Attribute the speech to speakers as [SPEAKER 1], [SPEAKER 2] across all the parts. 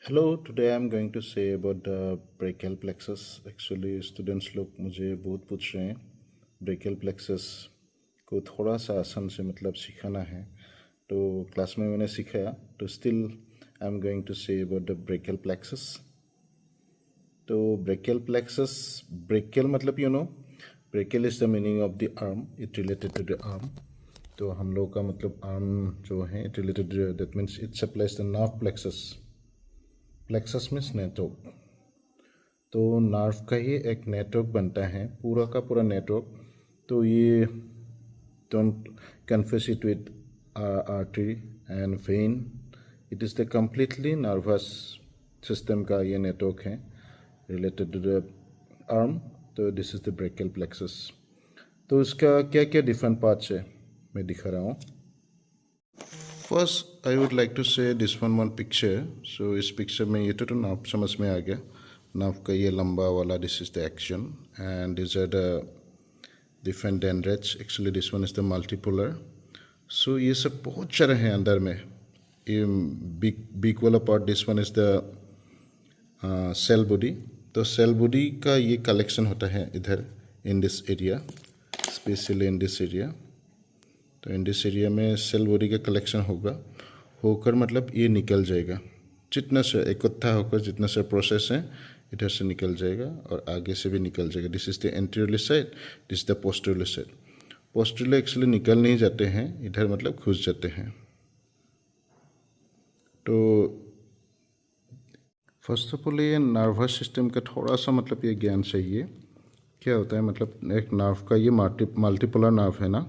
[SPEAKER 1] Hello, today I'm going to say about the brachial plexus. Actually, students लोग मुझे बहुत पूछ रहे हैं brachial plexus को थोड़ा सा आसान से मतलब सिखाना है तो क्लास में मैंने सिखाया तो still I'm going to say about the brachial plexus. तो brachial plexus, brachial मतलब brachial is the meaning of the arm, it related to the arm. तो हम लोग का मतलब arm जो है it related to that means it supplies the nerve plexus. Plexus means network तो नर्व का ही एक नेटवर्क बनता है पूरा का पूरा नेटवर्क तो ये don't confuse it with artery and when it is the completely nervous system का ये नेटवर्क है रिलेटेड टू द आर्म तो this is the brachial plexus तो इसका क्या क्या डिफरेंट पार्ट्स है मैं दिखा रहा हूँ first I would like to say this one picture so इस पिक्चर में ये तो नाप समझ में आ गया नाप का ये लंबा वाला this is the action and this are the different dendrites actually this one is the multipolar so ये सब बहुत सारे हैं अंदर में ये बिग वाला part this one is the cell body तो सेल बॉडी का ये कलेक्शन होता है इधर in this area specially in this area तो इन दिस एरिया में सेल बॉडी का कलेक्शन होकर मतलब ये निकल जाएगा जितना से इकट्ठा होकर जितना से प्रोसेस है इधर से निकल जाएगा और आगे से भी निकल जाएगा this is the anterior side this the posterior side posterior actually निकल नहीं जाते हैं इधर मतलब घुस जाते हैं तो फर्स्ट ऑफ ऑल ये नर्वस सिस्टम का थोड़ा सा मतलब ये ज्ञान चाहिए क्या होता है मतलब एक नर्व का ये मल्टीपोलर नर्व है ना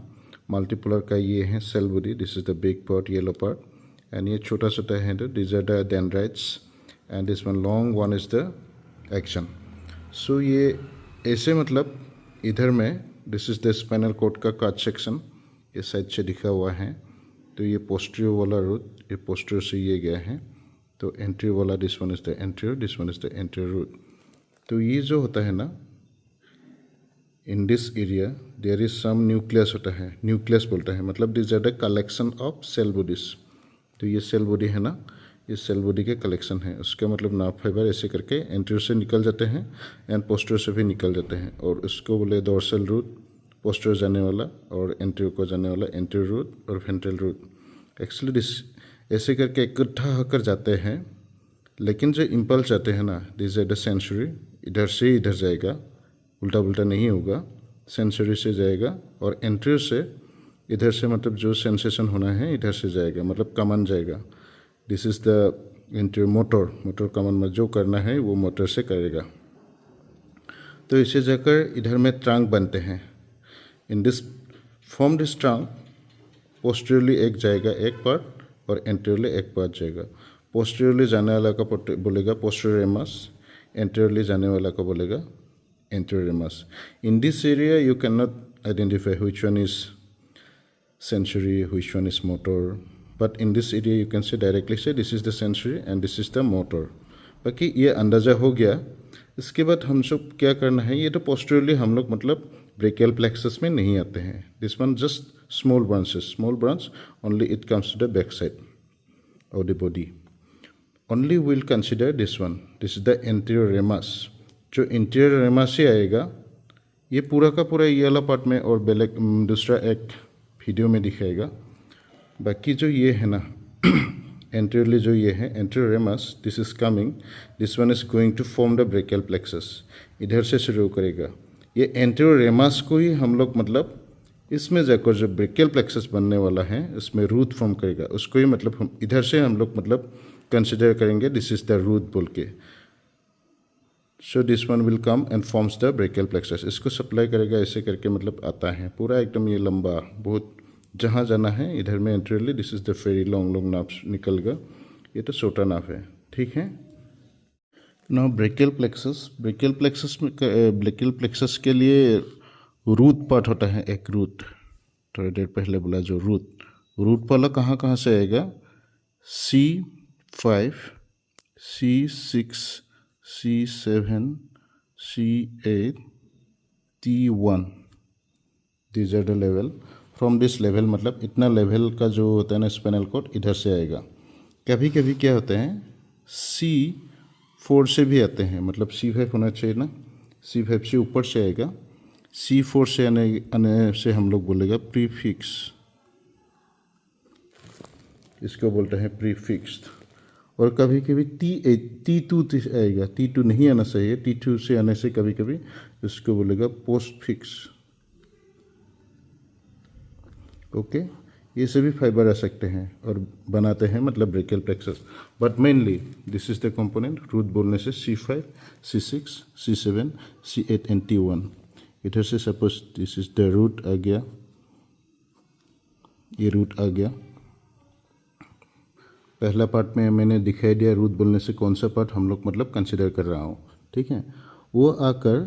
[SPEAKER 1] मल्टीपोलर का ये है cell body this is the big part yellow part and ये छोटा छोटा है तो this are the dendrites and this one long one is the action so ये ऐसे मतलब इधर में this is the spinal cord का कट सेक्शन ये साइड से दिखा हुआ है तो ये पोस्टीरियर वाला रूट ये पोस्टीरियर से ये गया है तो एंटीरियर वाला this one is the anterior this one is the anterior root तो ये जो होता है ना in this area there is some nucleus होता है न्यूक्लियस बोलता है मतलब this are the collection of cell bodies तो ये सेल बॉडी है ना ये सेल बॉडी के कलेक्शन है उसका मतलब नर्व फाइबर ऐसे करके एंटीरियर से निकल जाते हैं एंड पोस्टीरियर से भी निकल जाते हैं और उसको बोले डोर्सल रूट पोस्टीरियर जाने वाला और एंटीरियर को जाने वाला एंटीरियर रूट और वेंट्रल रूट एक्चुअली दिस ऐसे करके इकट्ठा होकर जाते हैं लेकिन जो इम्पल्स आते हैं ना दिस आर द सेंसरी इधर से इधर जाएगा उल्टा उल्टा नहीं होगा सेंसरी से जाएगा और एंटीरियर से इधर से मतलब जो सेंसेशन होना है इधर से जाएगा मतलब कमान जाएगा this is the anterior motor कमान में जो करना है वो मोटर से करेगा तो इसे जाकर इधर में ट्रंक बनते हैं in this form this trunk posteriorly एक जाएगा एक पार्ट और एंटीरियरली एक पार्ट जाएगा पोस्टीरियरली जाने वाला का बोलेगा पोस्टीरियर रेमस एंटीरियरली जाने वाला का बोलेगा anterior ramus. In this area, you cannot identify which one is sensory, which one is motor. But in this area, you can say directly say this is the sensory and this is the motor. बाकी ये अंदाज़ा हो गया इसके बाद हम सब क्या करना है ये तो पोस्टीरियरली हम लोग मतलब ब्रेकियल प्लेक्सस में नहीं आते हैं this one just small branch only it comes to the back side of the body only will consider this is the anterior ramus जो इंटीरियर रेमस से आएगा ये पूरा का पूरा ये वाला पार्ट में और बेलेग दूसरा एक वीडियो में दिखाएगा बाकी जो ये है ना एंटीरियरली जो ये है anterior ramus this is coming this one is going to form the brachial plexus इधर से शुरू करेगा ये एंटीरियर रेमस को ही हम लोग मतलब इसमें जाकर जो ब्रेकियल प्लेक्सस बनने वाला है उसमें रूट फॉर्म करेगा उसको ही मतलब हम इधर से हम लोग मतलब कंसिडर करेंगे दिस इज द रूट बोल के so this one will come and forms the brachial plexus इसको सप्लाई करेगा ऐसे करके मतलब आता है पूरा एकदम ये लंबा बहुत जहाँ जाना है इधर में anteriorly this is the very long नाव निकल गया ये तो छोटा नाव है ठीक है नाउ ब्रेकियल प्लेक्सस के लिए रूट पार्ट होता है एक रूट थोड़ी देर पहले बोला जो रूट वाला कहाँ से आएगा C5 C6 C7 C8 T1 these are the level from this level मतलब इतना लेवल का जो होता है ना स्पाइनल कॉर्ड इधर से आएगा कभी कभी क्या होता है C4 से भी आते हैं, मतलब C5 होना चाहिए ना, C5 से ऊपर से आएगा, C4 से आने से हम लोग बोलेगा प्रीफिक्स, इसको बोलते हैं प्रीफिक्स्ड। और कभी कभी T2 आएगा, T2 नहीं आना चाहिए, T2 से आने से कभी कभी इसको बोलेगा पोस्टफिक्स। ओके, ये सभी फाइबर आ सकते हैं और बनाते हैं मतलब brachial plexus, but mainly this is the component. Root बोलने से C5, C6, C7, C8 and T1। इधर से suppose this is the root आ गया, ये रूट आ गया। पहला पार्ट में मैंने दिखाई दिया रूट बोलने से कौन सा पार्ट हम लोग मतलब कंसिडर कर रहा हूँ, ठीक है। वो आकर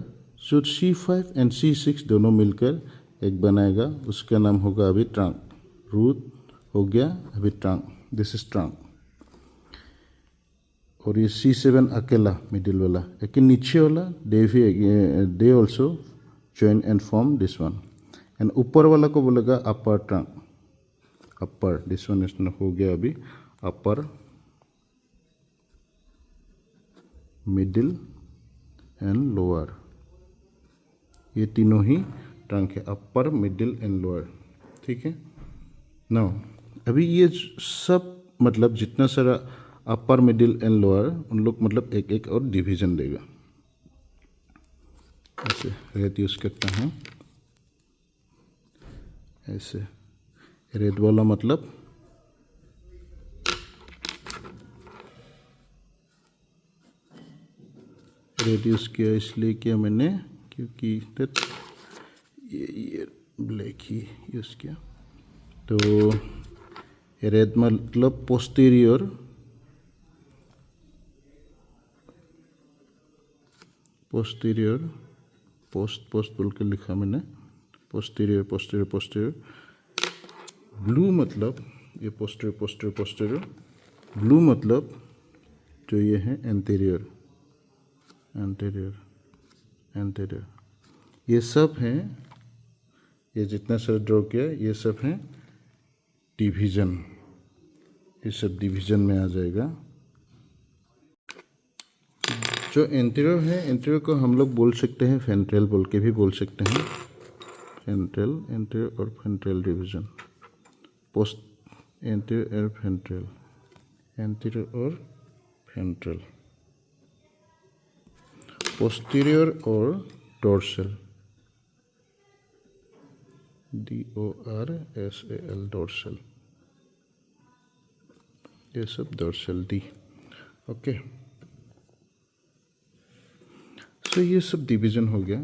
[SPEAKER 1] जो C5 एंड C6 दोनों मिलकर एक बनाएगा, उसका नाम होगा अभी ट्रंक। रूट हो गया, अभी ट्रंक, दिस इज ट्रंक। और ये C7 अकेला मिडिल वाला, लेकिन नीचे वाला they also join and form this one. And ऊपर वाला को बोलेगा अपर trunk, upper, this one is हो गया अभी अपर, मिडिल एंड लोअर। ये तीनों ही ट्रंक है, अपर, मिडिल एंड लोअर, ठीक है। नाउ अभी ये सब मतलब जितना सारा अपर, मिडिल एंड लोअर, उन लोग मतलब एक एक और डिवीजन देगा। ऐसे रेड यूज करता हूँ, ऐसे रेड वाला मतलब रेड यूज किया, इसलिए किया मैंने क्योंकि ये ब्लैक ही यूज किया। तो रेड मतलब पोस्टीरियर, पोस्टीरियर, पोस्ट बोल के लिखा मैंने, पोस्टीरियर पोस्टीरियर पोस्टीरियर। ब्लू मतलब ये पोस्टीरियर पोस्टीरियर पोस्टीरियर। ब्लू मतलब जो ये है एंटीरियर, एंटीरियर एंटीरियर। ये सब हैं, ये जितना सर ड्रॉ किया ये सब हैं डिवीजन, ये सब डिवीजन में आ जाएगा। जो एंटीरियर है, एंटीरियर को हम लोग बोल सकते हैं फेंट्रल बोल के भी बोल सकते हैं, फेंट्रल, एंटीरियर और फेंट्रल डिवीजन, पोस्ट एंटीरियर और फेंट्रल, एंटीरियर और फेंट्रल, पोस्टीरियर और डोर्सल, DORSAL, डोर्सल, ये सब डोर्सल डी। ओके, सो ये सब डिवीजन हो गया।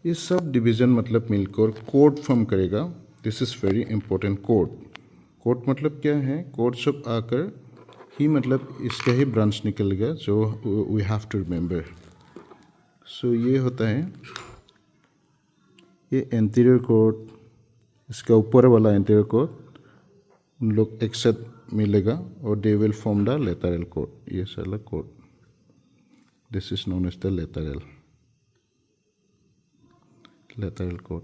[SPEAKER 1] ये सब डिवीजन मतलब मिलकर कोड फॉर्म करेगा। This is very important. Code मतलब क्या है? कोड सब आकर ही मतलब इसका ही ब्रांच निकलेगा जो वी हैव टू रिमेंबर। सो ये होता है ये एंटीरियर कोड, इसका ऊपर वाला एंटीरियर कोड, उन लोग एक साथ मिलेगा और they will form the lateral cord. ये सारा cord, this is known as the lateral cord.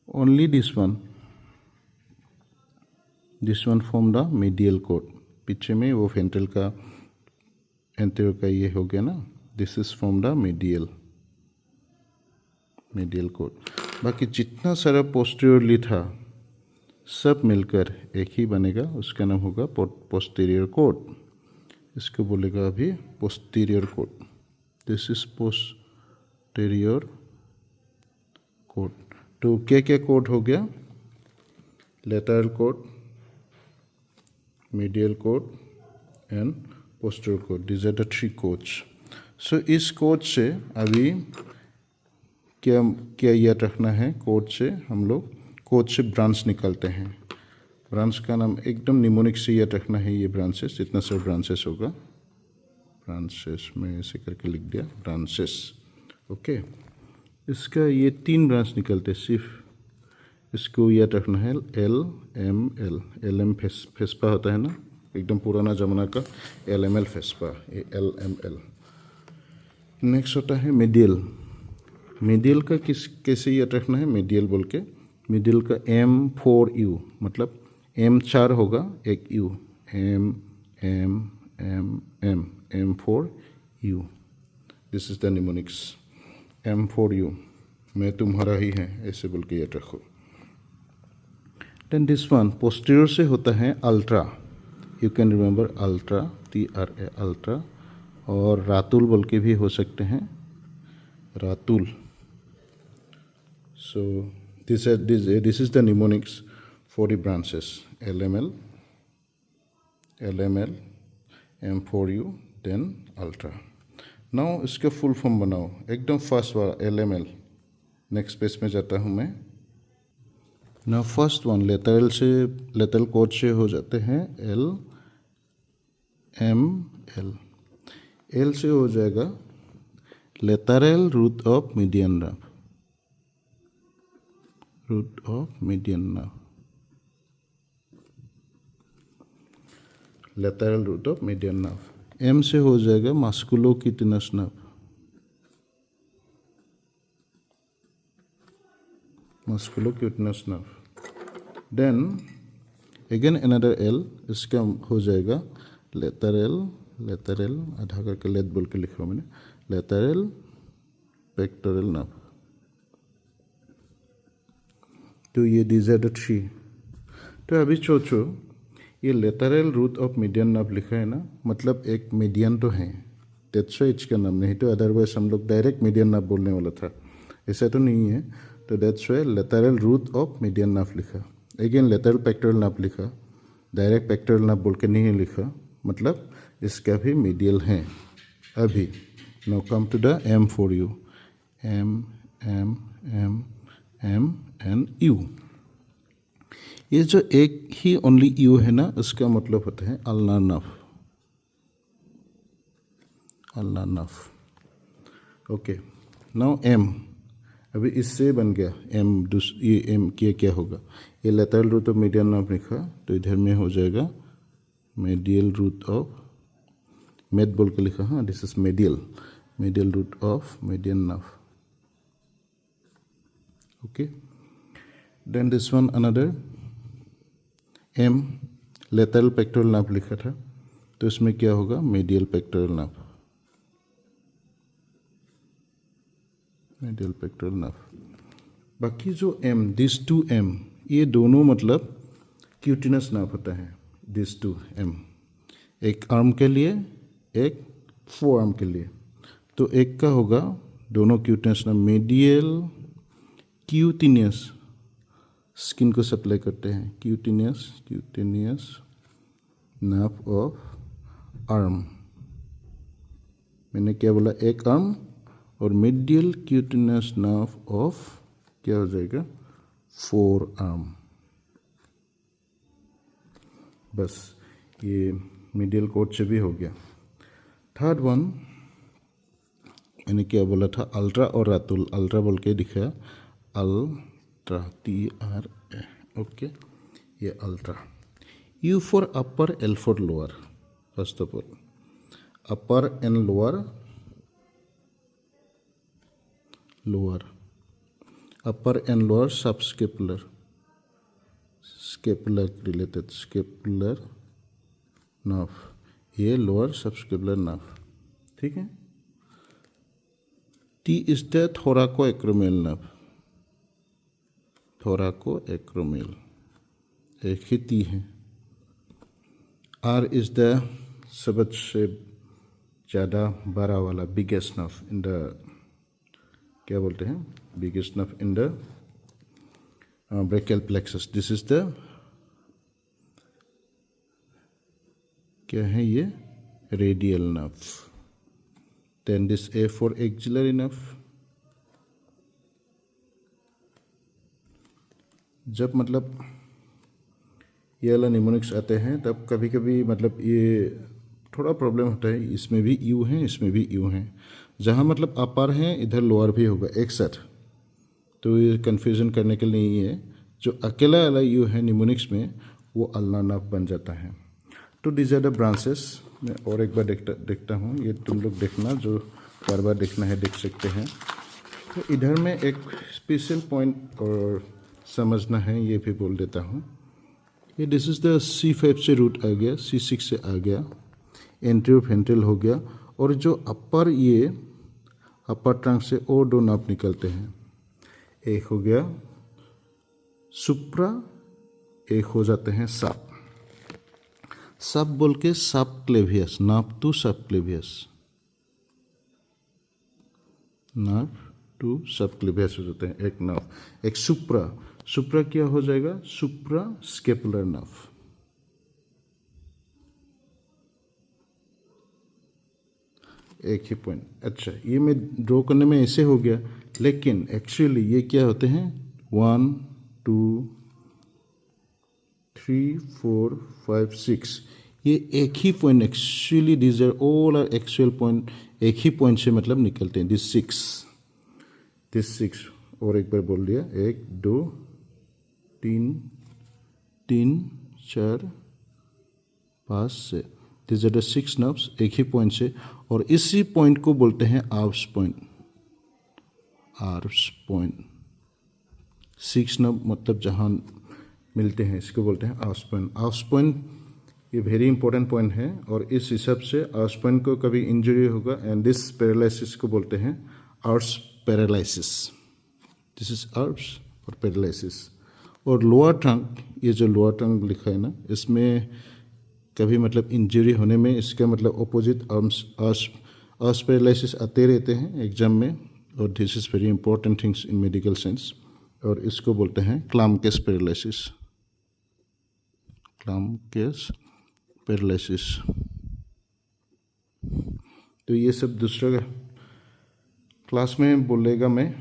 [SPEAKER 1] Only this one form the medial cord. पीछे में वो फेंट्रल का एंटीरियर का ये हो गया ना, this is from the medial code. बाकी जितना सारा पोस्टीरियरली था सब मिलकर एक ही बनेगा, उसका नाम होगा पोस्टीरियर कोड। इसको बोलेगा अभी posterior cord. This is posterior cord. तो क्या क्या कोड हो गया? Lateral cord, medial cord and posterior cord. This are the 3 cords. So इस कोड से अभी क्या याद रखना है? कोड से हम लोग कोड से ब्रांच निकालते हैं। ब्रांच का नाम एकदम निमोनिक से याद रखना है। ये ब्रांचेस, जितना सारा ब्रांचेस होगा, ब्रांचेस में ऐसे करके लिख दिया, ब्रांचेस। ओके, इसका ये 3 ब्रांच निकलते, सिर्फ इसको याद रखना है। LML, LM फेस्पा होता है ना, एकदम पुराना जमाना का LML फेस्पा, ये LML। नेक्स्ट होता है मीडियल। मीडियल का कैसे याद रखना है? मीडियल बोल के, मीडियल का M4U मतलब M 4 होगा, एक U, M, M, M, M. M for you. This is the mnemonics. M for you. मैं तुम्हारा ही है, ऐसे बोल के याद रखो. Then this one, posterior से होता है ultra. You can remember ultra, TRA, ultra. और रातुल बोल के भी हो सकते हैं, Ratul. So this is the mnemonics for the branches. LML, LML, M for you, then ultra. Now इसका फुल फॉर्म बनाओ, एकदम फास्ट वाला LML. नेक्स्ट पेज में जाता हूँ मैं. ना फर्स्ट वन लेटरल कोड से हो जाते हैं L, M, L. L से हो जाएगा lateral root of median nerve. Root of median nerve. Lateral root of median nerve. M से हो जाएगा musculocutaneous nerve. Musculocutaneous nerve. Then again another L, इसका हो जाएगा लेटरल आधा करके लेट बोल के लिखा मैंने, लेटरल पेक्टोरल नर्व. तो ये these are the three. तो अभी सोचो, ये lateral root of median nerve लिखा है ना, मतलब एक मीडियन तो है, दैट्स व्हाई इसका नाम नहीं, तो अदरवाइज हम लोग डायरेक्ट मीडियन नर्व बोलने वाला था, ऐसा तो नहीं है. तो that's why lateral root of median nerve लिखा. अगेन लेटरल पेक्टोरल नर्व लिखा, डायरेक्ट पेक्टोरल नर्व बोल के नहीं लिखा, मतलब इसका भी मीडियल है. अभी now come to the M for you. M, M, M, M and U. ये जो एक ही ओनली U है ना, उसका मतलब होता है ulnar nerve. Ulnar nerve. Okay. Now M. अभी इससे बन गया M. ये M क्या होगा, ये lateral root of median nerve लिखा, तो इधर में हो जाएगा मेडियल रूट ऑफ, मेड बोल के लिखा, हाँ, this is medial root of median nerve. Okay. Then this one another M, lateral pectoral nerve लिखा था, तो इसमें क्या होगा, medial pectoral nerve. Medial pectoral nerve. बाकी जो M, दिस टू M, ये दोनों मतलब क्यूटिनस नर्व होता है. दिस टू M, एक आर्म के लिए, एक फोर आर्म के लिए. तो एक का होगा दोनों क्यूटिनस नर्व, मेडियल क्यूटिनियस, स्किन को सप्लाई करते हैं, क्यूटिनियस नर्व ऑफ आर्म. मैंने क्या बोला, एक आर्म. और मेडियल क्यूटिनियस नर्व ऑफ क्या हो जाएगा, फोर आर्म. बस ये मीडियल कोड से भी हो गया. थर्ड वन मैंने क्या बोला था, अल्ट्रा और रातुल. अल्ट्रा बोल के दिखा, अल्ट्रा, TRA. ओके, ये ultra. U for upper, L for lower. First of all upper and lower. Upper and lower subscapular, scapular related, scapular nerve. ये लोअर सबस्केपुलर नर्व. ठीक है. T is the thoracoacromial nerve. Thoracoacromial एक ही T है. R is the सबसे ज़्यादा बड़ा वाला, बिगेस्ट नर्व इन द, क्या बोलते हैं, biggest nerve in the brachial plexus. This is the, क्या है ये, radial nerve. Then this A for axillary nerve. जब मतलब ये वाला निमोनिक्स आते हैं, तब कभी कभी मतलब ये थोड़ा प्रॉब्लम होता है. इसमें भी U है, इसमें भी U है. जहाँ मतलब अपर है, इधर लोअर भी होगा एक साथ. तो ये कन्फ्यूज़न करने के लिए ये जो अकेला वाला U है निमोनिक्स में, वो अल्नार नर्व बन जाता है. तो दिस आर द ब्रांचेस. मैं और एक बार देखता हूँ, ये तुम लोग देखना, जो बार बार देखना है देख सकते हैं. तो इधर में एक स्पेशल पॉइंट और समझना है, ये भी बोल देता हूँ. ये दिस इज़ द C5 से रूट आ गया, C6 से आ गया, एंटीरियर वेंट्रल हो गया, और जो अपर ये अपर ट्रंक से और दो नर्व निकलते हैं, एक हो गया सुप्रा, एक हो जाते हैं सब। सब बोल के सब क्लेवियस, नर्व टू सब क्लेवियस, नर्व टू सब क्लेवियस हो जाते हैं। एक नर्व, एक सुप्रा, सुप्रा क्या हो जाएगा, सुप्रा स्केपुलर नर्व। एक ही पॉइंट। अच्छा, ये मैं ड्रॉ करने में ऐसे हो गया, लेकिन एक्चुअली ये क्या होते हैं, 1 2 3 4 5 6, ये एक ही point, actually these are all are actual point, एक ही पॉइंट से मतलब निकलते हैं। दिस 6 और एक बार बोल दिया, 1 2 3 3 4 5 6, दिस आर द 6 नर्व्स, एक ही पॉइंट से, और इसी पॉइंट को बोलते हैं आर्व्स पॉइंट। आर्व्स पॉइंट 6 नर्व मतलब जहाँ मिलते हैं, इसको बोलते हैं आर्व्स पॉइंट। आर्व्स पॉइंट ये वेरी इंपॉर्टेंट पॉइंट है, और इस हिसाब से आर्व्स पॉइंट को कभी इंजरी होगा, एंड दिस पैरालिसिस को बोलते हैं आर्व्स पैरालिसिस। दिस इज आर्व्स और पैरालिसिस। और लोअर ट्रंक, ये जो लोअर ट्रंक लिखा है ना, इसमें कभी मतलब इंजरी होने में इसका मतलब अपोजिट आर्व्स पैरालिसिस आते रहते हैं एग्जाम में, और this is very important things in medical science, और इसको बोलते हैं क्लाम्केस पैरालिसिस। क्लाम्केस पैरालिसिस। तो ये सब दूसरा क्लास में बोलेगा मैं,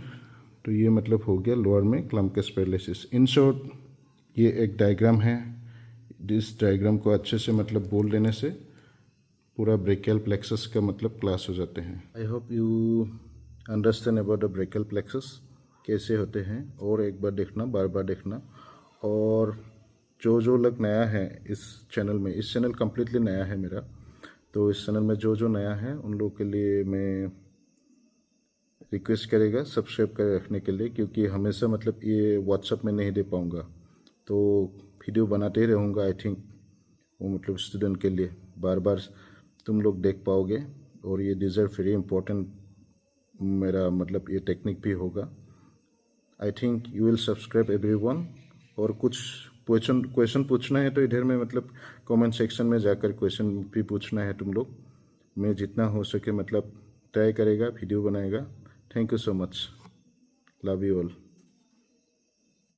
[SPEAKER 1] तो ये मतलब हो गया लोअर में क्लाम्केस पैरालिसिस। इन शॉर्ट ये एक डायग्राम है, इस डायग्राम को अच्छे से मतलब बोल लेने से पूरा ब्रेकियल प्लेक्सस का मतलब क्लास हो जाते हैं। I hope you understand about the brachial plexus कैसे होते हैं, और एक बार देखना, बार बार देखना। और जो लोग नया है इस चैनल में, इस चैनल कम्प्लीटली नया है मेरा, तो इस चैनल में जो नया है उन लोगों के लिए मैं रिक्वेस्ट करेगा सब्सक्राइब कर रखने के लिए, क्योंकि हमेशा मतलब ये व्हाट्सएप में नहीं दे पाऊँगा, तो वीडियो बनाते ही रहूँगा। आई थिंक वो मतलब स्टूडेंट के लिए बार बार तुम लोग देख पाओगे, और ये दिस आर वेरी इंपॉर्टेंट, मेरा मतलब ये टेक्निक भी होगा। I think you will subscribe everyone. और कुछ क्वेश्चन पूछना है तो इधर में मतलब कमेंट सेक्शन में जाकर क्वेश्चन भी पूछना है तुम लोग, मैं जितना हो सके मतलब ट्राई करेगा, वीडियो बनाएगा। Thank you so much, love you all.